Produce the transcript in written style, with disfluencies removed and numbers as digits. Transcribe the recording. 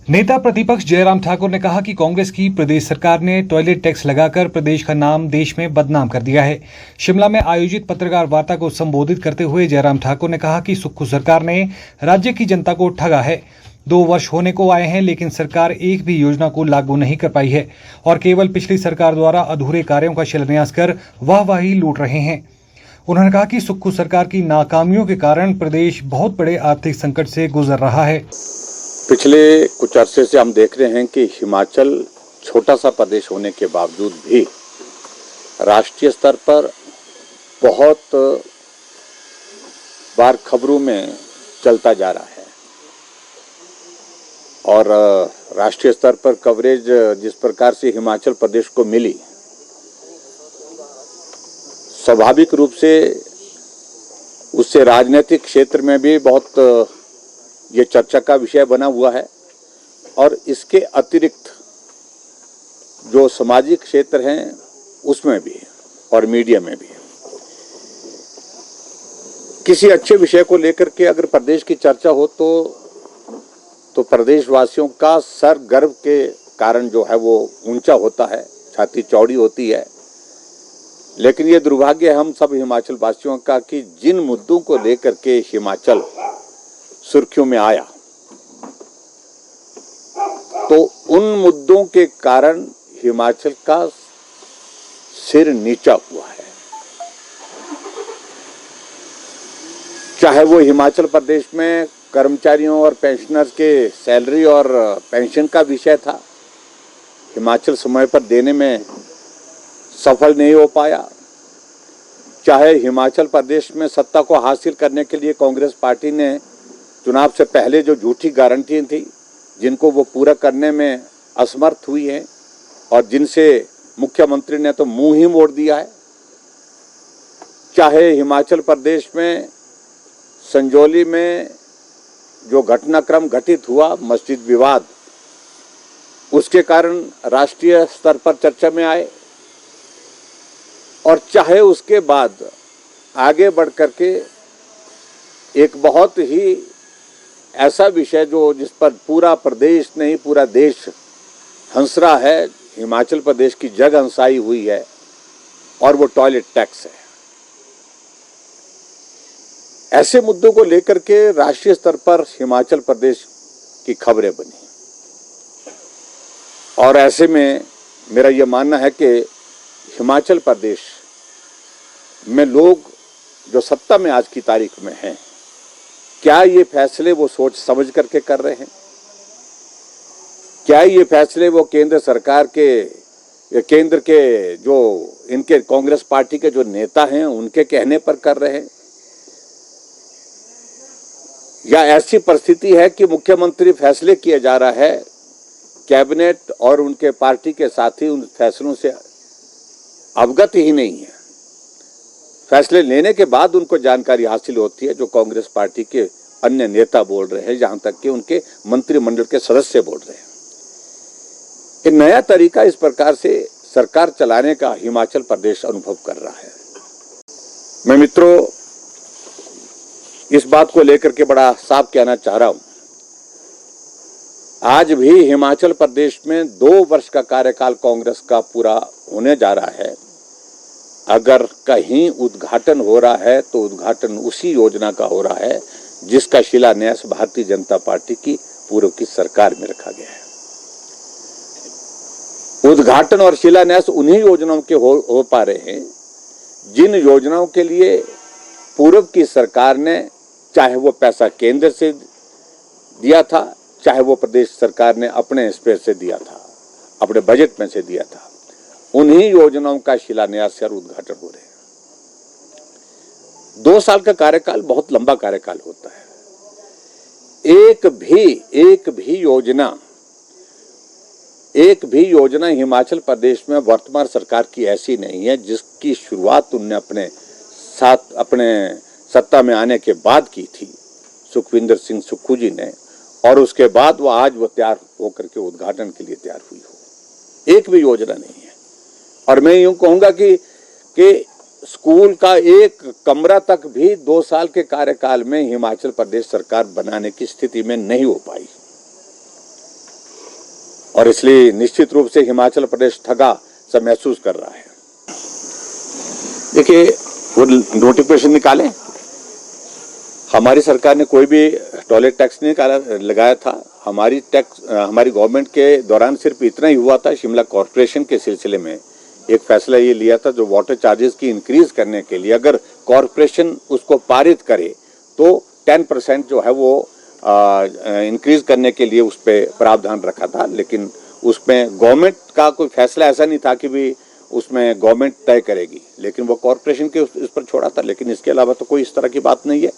नेता प्रतिपक्ष जयराम ठाकुर ने कहा कि कांग्रेस की प्रदेश सरकार ने टॉयलेट टैक्स लगाकर प्रदेश का नाम देश में बदनाम कर दिया है। शिमला में आयोजित पत्रकार वार्ता को संबोधित करते हुए जयराम ठाकुर ने कहा कि सुक्खू सरकार ने राज्य की जनता को ठगा है। 2 वर्ष होने को आए हैं, लेकिन सरकार एक भी योजना को लागू नहीं कर पाई है और केवल पिछली सरकार द्वारा अधूरे कार्यों का शिलान्यास कर वाहवाही लूट रहे हैं। उन्होंने कहा कि सुक्खू सरकार की नाकामियों के कारण प्रदेश बहुत बड़े आर्थिक संकट से गुजर रहा है। पिछले कुछ अरसे से हम देख रहे हैं कि हिमाचल छोटा सा प्रदेश होने के बावजूद भी राष्ट्रीय स्तर पर बहुत बार खबरों में चलता जा रहा है और राष्ट्रीय स्तर पर कवरेज जिस प्रकार से हिमाचल प्रदेश को मिली, स्वाभाविक रूप से उससे राजनीतिक क्षेत्र में भी बहुत ये चर्चा का विषय बना हुआ है और इसके अतिरिक्त जो सामाजिक क्षेत्र हैं उसमें भी और मीडिया में भी किसी अच्छे विषय को लेकर के अगर प्रदेश की चर्चा हो तो प्रदेशवासियों का सर गर्व के कारण जो है वो ऊंचा होता है, छाती चौड़ी होती है। लेकिन ये दुर्भाग्य है हम सब हिमाचल वासियों का कि जिन मुद्दों को लेकर के हिमाचल सुर्खियों में आया तो उन मुद्दों के कारण हिमाचल का सिर नीचा हुआ है। चाहे वो हिमाचल प्रदेश में कर्मचारियों और पेंशनर्स के सैलरी और पेंशन का विषय था, हिमाचल समय पर देने में सफल नहीं हो पाया। चाहे हिमाचल प्रदेश में सत्ता को हासिल करने के लिए कांग्रेस पार्टी ने चुनाव से पहले जो झूठी गारंटी थी जिनको वो पूरा करने में असमर्थ हुई है और जिनसे मुख्यमंत्री ने तो मुंह ही मोड़ दिया है। चाहे हिमाचल प्रदेश में संजौली में जो घटनाक्रम घटित हुआ, मस्जिद विवाद, उसके कारण राष्ट्रीय स्तर पर चर्चा में आए और चाहे उसके बाद आगे बढ़ करके एक बहुत ही ऐसा विषय जो जिस पर पूरा प्रदेश नहीं पूरा देश हंस रहा है, हिमाचल प्रदेश की जग हंसाई हुई है और वो टॉयलेट टैक्स है। ऐसे मुद्दों को लेकर के राष्ट्रीय स्तर पर हिमाचल प्रदेश की खबरें बनी और ऐसे में मेरा ये मानना है कि हिमाचल प्रदेश में लोग जो सत्ता में आज की तारीख में हैं, क्या ये फैसले वो सोच समझ करके कर रहे हैं? क्या ये फैसले वो केंद्र सरकार के या केंद्र के जो इनके कांग्रेस पार्टी के जो नेता हैं उनके कहने पर कर रहे हैं, या ऐसी परिस्थिति है कि मुख्यमंत्री फैसले किया जा रहा है, कैबिनेट और उनके पार्टी के साथी उन फैसलों से अवगत ही नहीं है। फैसले लेने के बाद उनको जानकारी हासिल होती है जो कांग्रेस पार्टी के अन्य नेता बोल रहे हैं, यहां तक कि उनके मंत्रिमंडल के सदस्य बोल रहे हैं। एक नया तरीका इस प्रकार से सरकार चलाने का हिमाचल प्रदेश अनुभव कर रहा है। मैं मित्रों इस बात को लेकर के बड़ा साफ कहना चाह रहा हूं, आज भी हिमाचल प्रदेश में 2 वर्ष का कार्यकाल कांग्रेस का पूरा होने जा रहा है। अगर कहीं उद्घाटन हो रहा है तो उद्घाटन उसी योजना का हो रहा है जिसका शिलान्यास भारतीय जनता पार्टी की पूर्व की सरकार में रखा गया है। उद्घाटन और शिलान्यास उन्हीं योजनाओं के हो पा रहे हैं जिन योजनाओं के लिए पूर्व की सरकार ने, चाहे वो पैसा केंद्र से दिया था, चाहे वो प्रदेश सरकार ने अपने स्पेस से दिया था, अपने बजट में से दिया था, उन्हीं योजनाओं का शिलान्यास और उद्घाटन हो रहे हैं। 2 साल का कार्यकाल बहुत लंबा कार्यकाल होता है। एक भी योजना हिमाचल प्रदेश में वर्तमान सरकार की ऐसी नहीं है जिसकी शुरुआत उनने अपने सत्ता में आने के बाद की थी सुखविंदर सिंह सुक्खू जी ने, और उसके बाद वो आज वो तैयार होकर के उद्घाटन के लिए तैयार हुई हो। एक भी योजना नहीं है। और मैं यूं कहूंगा कि स्कूल का एक कमरा तक भी 2 साल के कार्यकाल में हिमाचल प्रदेश सरकार बनाने की स्थिति में नहीं हो पाई। और इसलिए निश्चित रूप से हिमाचल प्रदेश ठगा सा महसूस कर रहा है। देखिए, वो नोटिफिकेशन निकाले, हमारी सरकार ने कोई भी टॉयलेट टैक्स नहीं लगाया था। हमारी गवर्नमेंट के दौरान सिर्फ इतना ही हुआ था, शिमला कॉरपोरेशन के सिलसिले में एक फैसला ये लिया था जो वाटर चार्जेस की इंक्रीज करने के लिए अगर कॉरपोरेशन उसको पारित करे तो 10% जो है वो इंक्रीज करने के लिए उस पर प्रावधान रखा था। लेकिन उसमें गवर्नमेंट का कोई फैसला ऐसा नहीं था कि भी उसमें गवर्नमेंट तय करेगी, लेकिन वो कॉरपोरेशन के उस पर छोड़ा था। लेकिन इसके अलावा तो कोई इस तरह की बात नहीं है।